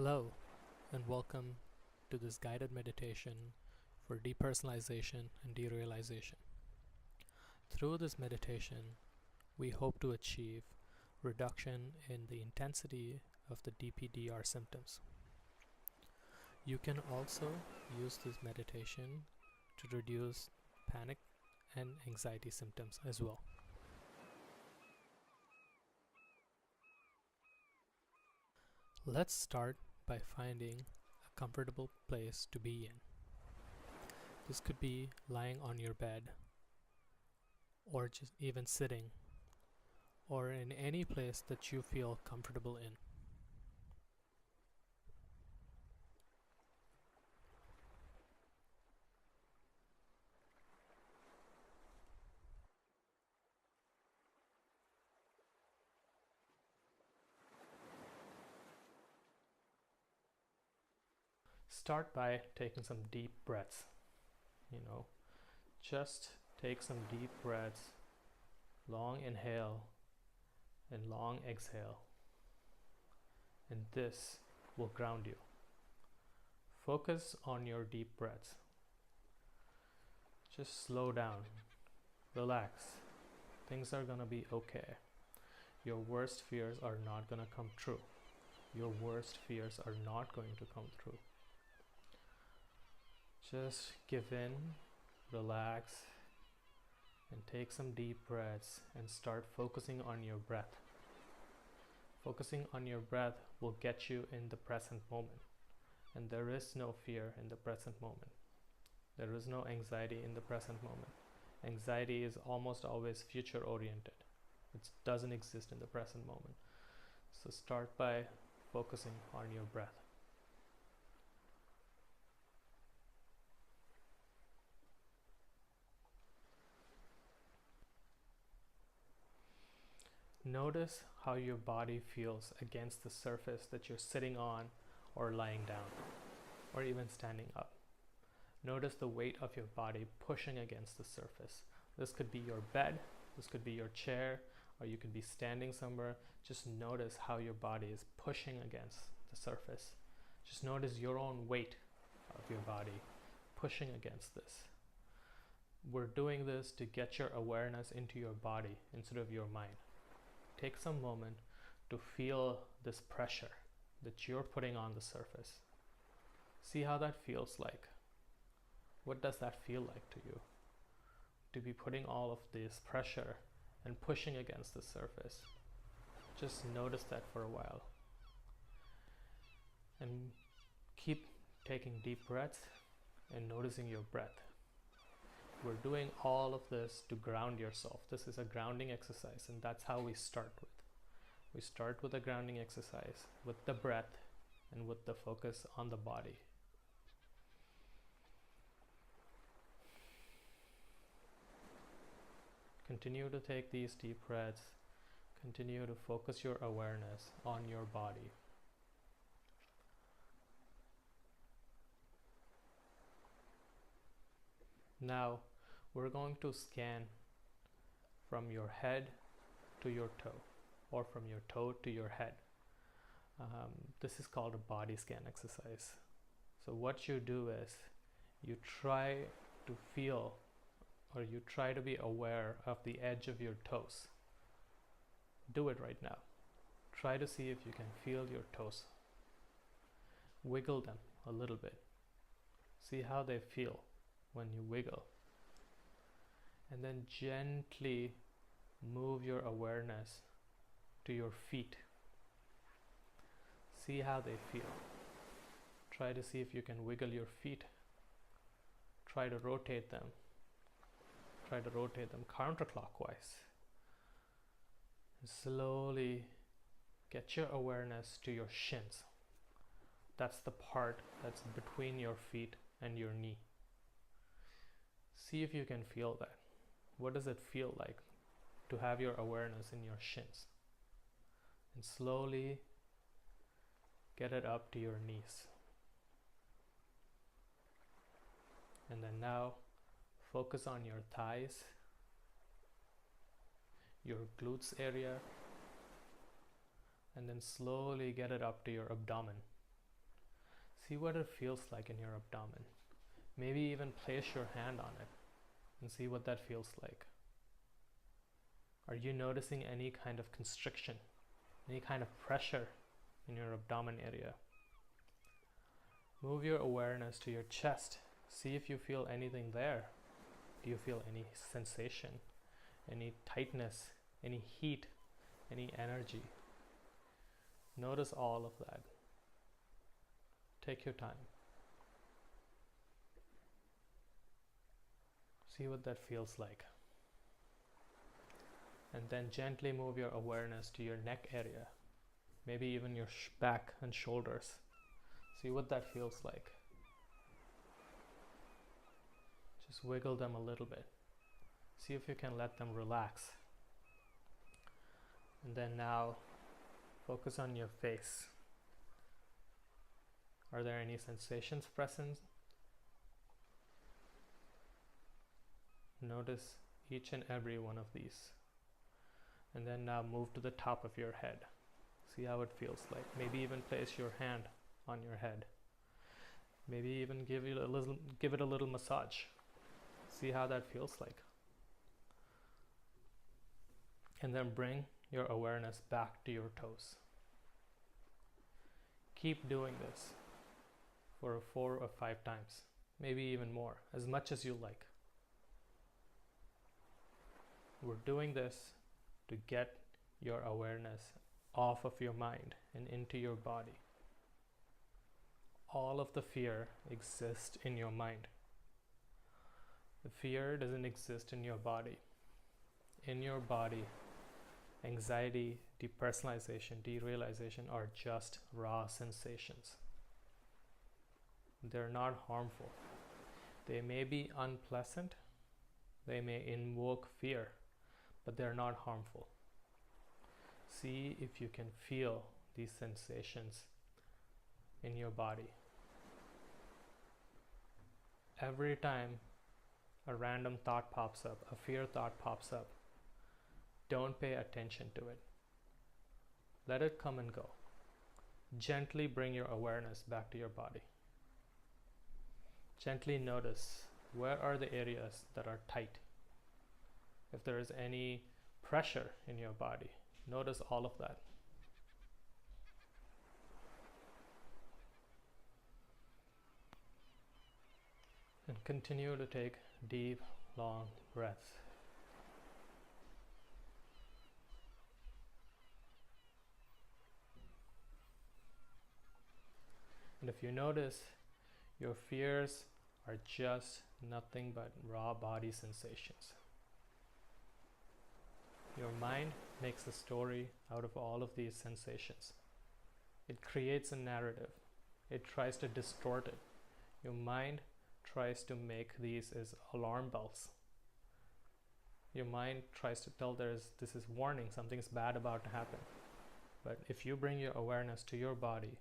Hello, and welcome to this guided meditation for depersonalization and derealization. Through this meditation, we hope to achieve reduction in the intensity of the DPDR symptoms. You can also use this meditation to reduce panic and anxiety symptoms as well. Let's start by finding a comfortable place to be in. This could be lying on your bed, or just even sitting, or in any place that you feel comfortable in. Start by taking some deep breaths. Just take some deep breaths, long inhale and long exhale, and this will ground you. Focus on your deep breaths. Just slow down, relax. Things are gonna be okay. Your worst fears are not gonna come true. Your worst fears are not going to come true. Just give in, relax, and take some deep breaths and start focusing on your breath. Focusing on your breath will get you in the present moment. And there is no fear in the present moment. There is no anxiety in the present moment. Anxiety is almost always future oriented. It doesn't exist in the present moment. So start by focusing on your breath. Notice how your body feels against the surface that you're sitting on or lying down or even standing up. Notice the weight of your body pushing against the surface. This could be your bed, this could be your chair, or you could be standing somewhere. Just notice how your body is pushing against the surface. Just notice your own weight of your body pushing against this. We're doing this to get your awareness into your body instead of your mind. Take some moment to feel this pressure that you're putting on the surface. See how that feels like. What does that feel like to you? To be putting all of this pressure and pushing against the surface. Just notice that for a while. And keep taking deep breaths and noticing your breath. We're doing all of this to ground yourself. This is a grounding exercise, and that's how we start with. We start with a grounding exercise, with the breath and with the focus on the body. Continue to take these deep breaths. Continue to focus your awareness on your body. Now, we're going to scan from your head to your toe, or from your toe to your head. This is called a body scan exercise. So what you do is, you try to feel, or you try to be aware of the edge of your toes. Do it right now. Try to see if you can feel your toes. Wiggle them a little bit. See how they feel when you wiggle. And then gently move your awareness to your feet. See how they feel. Try to see if you can wiggle your feet. Try to rotate them. Try to rotate them counterclockwise. And slowly get your awareness to your shins. That's the part that's between your feet and your knee. See if you can feel that. What does it feel like to have your awareness in your shins? And slowly get it up to your knees. And then now focus on your thighs, your glutes area, and then slowly get it up to your abdomen. See what it feels like in your abdomen. Maybe even place your hand on it and see what that feels like. Are you noticing any kind of constriction, any kind of pressure in your abdomen area? Move your awareness to your chest. See if you feel anything there. Do you feel any sensation, any tightness, any heat, any energy? Notice all of that. Take your time. See what that feels like. And then gently move your awareness to your neck area, maybe even your back and shoulders. See what that feels like. Just wiggle them a little bit. See if you can let them relax. And then now, focus on your face. Are there any sensations present? Notice each and every one of these. And then now move to the top of your head. See how it feels like. Maybe even place your hand on your head. Maybe even give it a little massage. See how that feels like. And then bring your awareness back to your toes. Keep doing this for 4 or 5 times, maybe even more, as much as you like. We're doing this to get your awareness off of your mind and into your body. All of the fear exists in your mind. The fear doesn't exist in your body. In your body, anxiety, depersonalization, derealization are just raw sensations. They're not harmful. They may be unpleasant, they may invoke fear, but they're not harmful. See if you can feel these sensations in your body. Every time a random thought pops up, a fear thought pops up, don't pay attention to it. Let it come and go. Gently bring your awareness back to your body. Gently notice where are the areas that are tight. If there is any pressure in your body, notice all of that. And continue to take deep, long breaths. And if you notice, your fears are just nothing but raw body sensations. Your mind makes a story out of all of these sensations. It creates a narrative. It tries to distort it. Your mind tries to make these as alarm bells. Your mind tries to tell this is warning, something's bad about to happen. But if you bring your awareness to your body,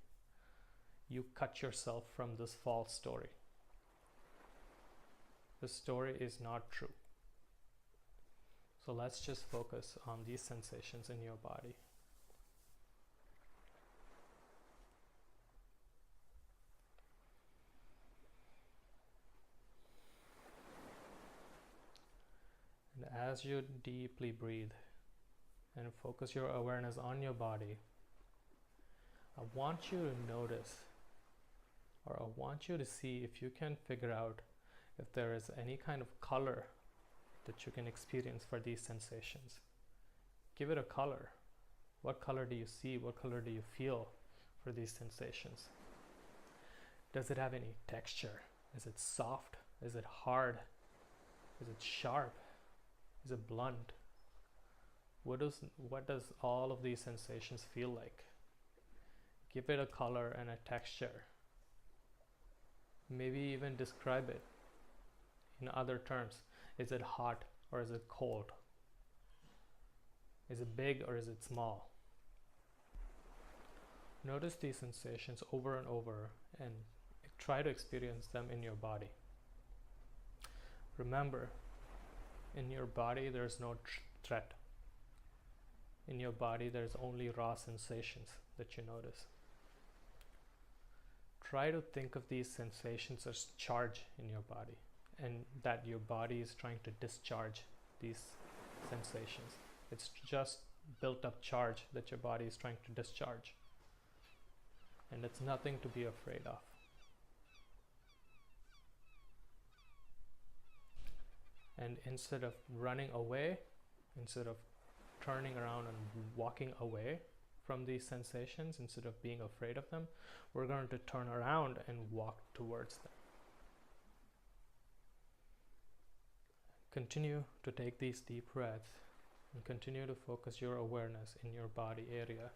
you cut yourself from this false story. The story is not true. So let's just focus on these sensations in your body. And as you deeply breathe and focus your awareness on your body, I want you to notice, or I want you to see if you can figure out if there is any kind of color that you can experience for these sensations. Give it a color. What color do you see? What color do you feel for these sensations? Does it have any texture? Is it soft? Is it hard? Is it sharp? Is it blunt? What does all of these sensations feel like? Give it a color and a texture. Maybe even describe it in other terms. Is it hot or is it cold? Is it big or is it small? Notice these sensations over and over and try to experience them in your body. Remember, in your body there's no threat. In your body there's only raw sensations that you notice. try to think of these sensations as charge in your body, and that your body is trying to discharge these sensations. It's just built up charge that your body is trying to discharge, and it's nothing to be afraid of. And instead of running away, instead of turning around and walking away from these sensations, instead of being afraid of them, we're going to turn around and walk towards them. Continue to take these deep breaths and continue to focus your awareness in your body area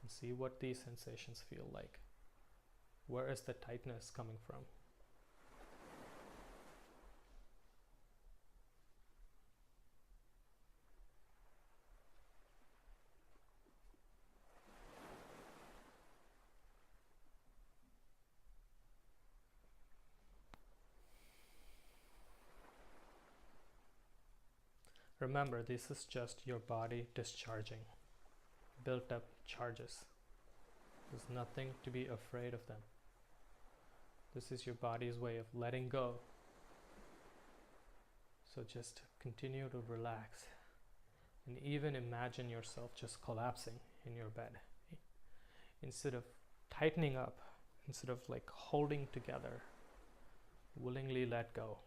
and see what these sensations feel like. Where is the tightness coming from? Remember, this is just your body discharging built up charges. There's nothing to be afraid of them. This is your body's way of letting go. So just continue to relax and even imagine yourself just collapsing in your bed. Instead of tightening up, instead of like holding together, willingly let go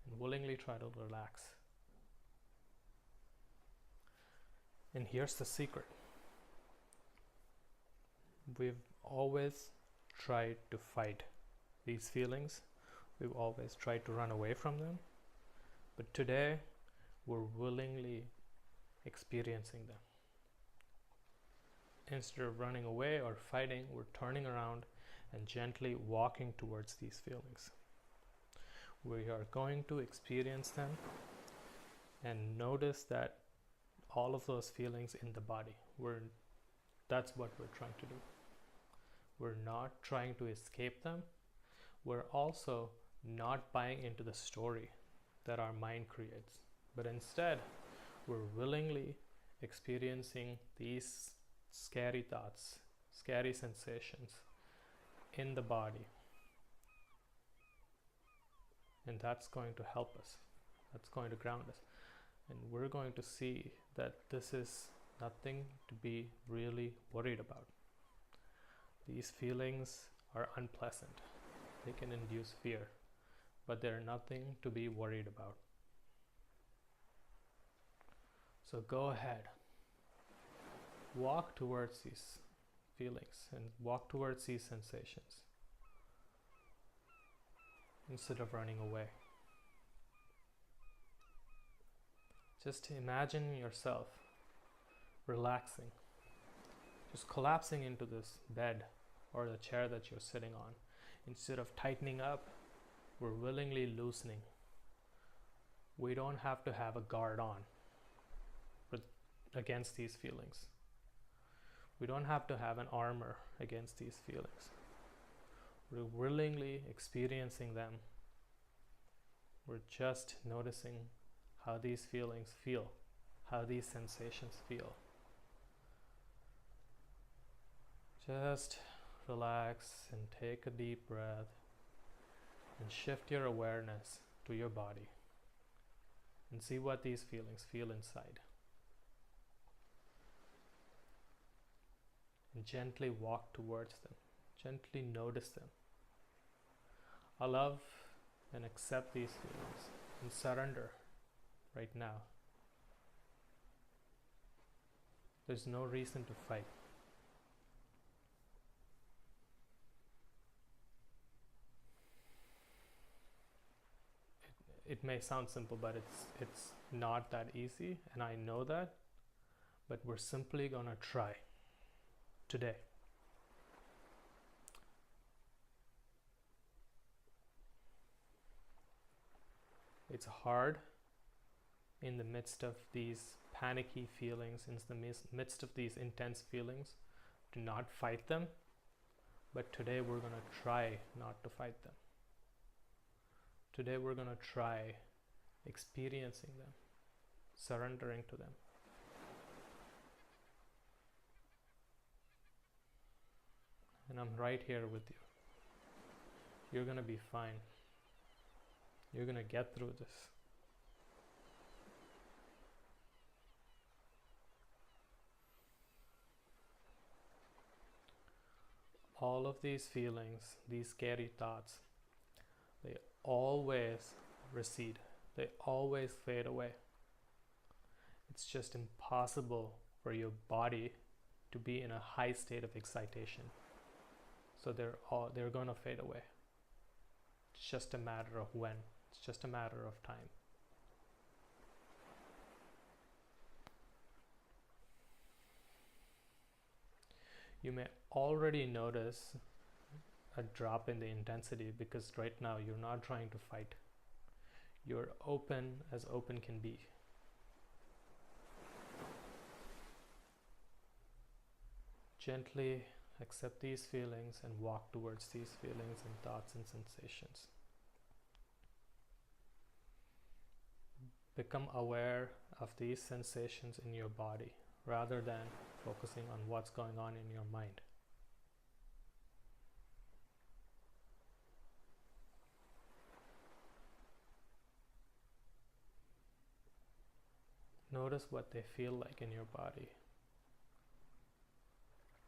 and willingly try to relax. And here's the secret. We've always tried to fight these feelings. We've always tried to run away from them. But today, we're willingly experiencing them. Instead of running away or fighting, we're turning around and gently walking towards these feelings. We are going to experience them and notice that all of those feelings in the body. That's what we're trying to do. We're not trying to escape them. We're also not buying into the story that our mind creates. But instead, we're willingly experiencing these scary thoughts, scary sensations in the body. And that's going to help us. That's going to ground us. And we're going to see that this is nothing to be really worried about. These feelings are unpleasant. They can induce fear, but they're nothing to be worried about. So go ahead. Walk towards these feelings and walk towards these sensations instead of running away. Just imagine yourself relaxing, just collapsing into this bed or the chair that you're sitting on. Instead of tightening up, we're willingly loosening. We don't have to have a guard on against these feelings. We don't have to have an armor against these feelings. We're willingly experiencing them. We're just noticing how these feelings feel, how these sensations feel. Just relax and take a deep breath and shift your awareness to your body and see what these feelings feel inside. And gently walk towards them, gently notice them. Allow and accept these feelings and surrender right now. There's no reason to fight. It may sound simple, but it's not that easy, and I know that, but we're simply gonna try today. It's hard in the midst of these panicky feelings, in the midst of these intense feelings, to not fight them, but today we're gonna try not to fight them. Today we're going to try experiencing them, surrendering to them. and I'm right here with you. You're gonna be fine. You're gonna get through this. All of these feelings, these scary thoughts, they always recede. They always fade away. It's just impossible for your body to be in a high state of excitation. So they're gonna fade away. It's just a matter of when. It's just a matter of time. You may already notice a drop in the intensity because right now you're not trying to fight. You're open as open can be. Gently accept these feelings and walk towards these feelings and thoughts and sensations. Become aware of these sensations in your body rather than focusing on what's going on in your mind. Notice what they feel like in your body.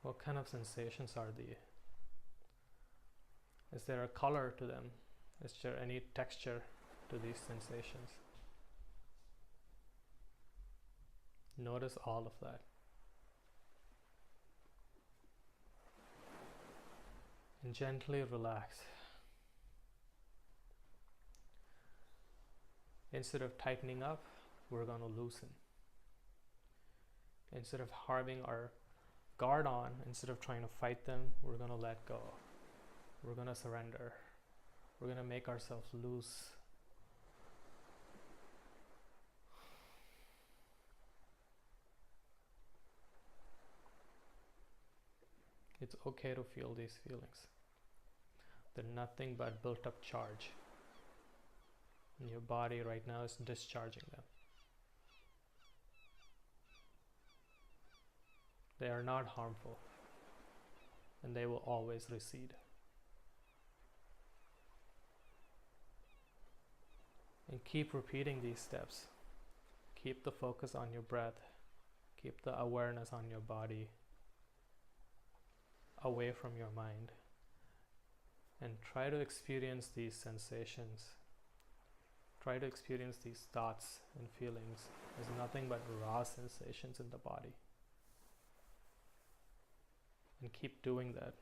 What kind of sensations are they? Is there a color to them? Is there any texture to these sensations? Notice all of that. And gently relax. Instead of tightening up, we're going to loosen. Instead of having our guard on, instead of trying to fight them, we're going to let go. We're going to surrender. We're going to make ourselves loose. It's okay to feel these feelings. They're nothing but built up charge. And your body right now is discharging them. They are not harmful, and they will always recede. And keep repeating these steps. Keep the focus on your breath. Keep the awareness on your body, away from your mind. And try to experience these sensations. Try to experience these thoughts and feelings as nothing but raw sensations in the body. And keep doing that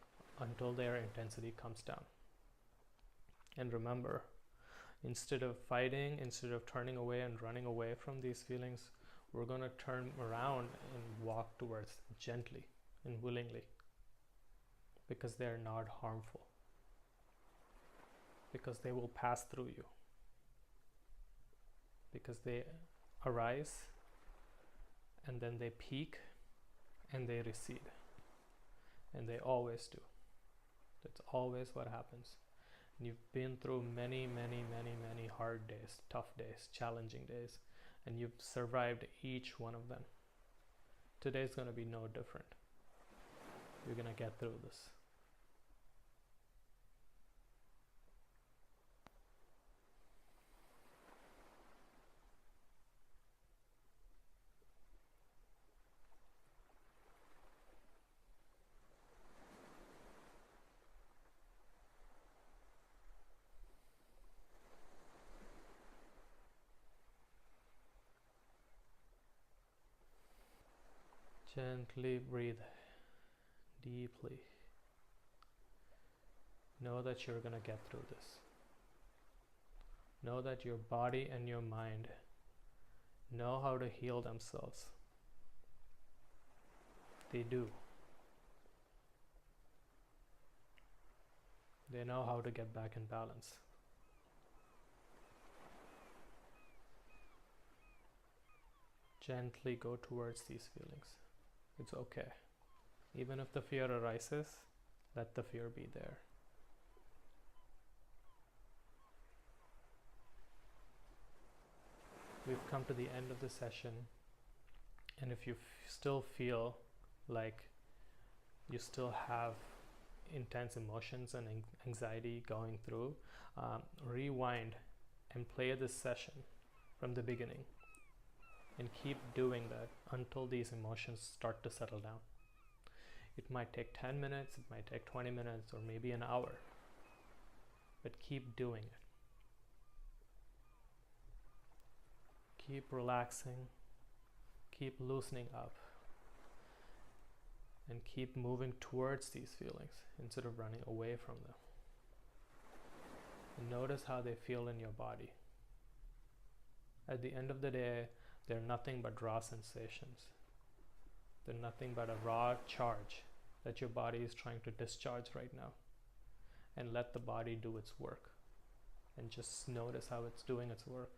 until their intensity comes down. And remember, instead of fighting, instead of turning away and running away from these feelings, we're going to turn around and walk towards them gently and willingly, because they are not harmful, because they will pass through you, because they arise and then they peak and they recede. And they always do. That's always what happens. And you've been through many hard days, tough days, challenging days, and you've survived each one of them. Today's going to be no different. You're going to get through this. Gently breathe deeply. Know that you're going to get through this. Know that your body and your mind know how to heal themselves. They do. They know how to get back in balance. Gently go towards these feelings. It's okay. Even if the fear arises, let the fear be there. We've come to the end of the session, and if you still feel like you still have intense emotions and anxiety going through, rewind and play this session from the beginning and keep doing that until these emotions start to settle down. It might take 10 minutes, it might take 20 minutes, or maybe an hour, but keep doing it. Keep relaxing, keep loosening up, and keep moving towards these feelings instead of running away from them. And notice how they feel in your body. At the end of the day, they're nothing but raw sensations. They're nothing but a raw charge that your body is trying to discharge right now. And let the body do its work. And just notice how it's doing its work.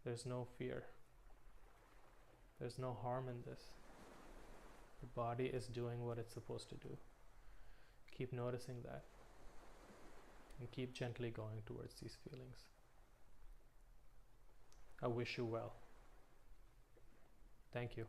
There's no fear. There's no harm in this. The body is doing what it's supposed to do. Keep noticing that. And keep gently going towards these feelings. I wish you well. Thank you.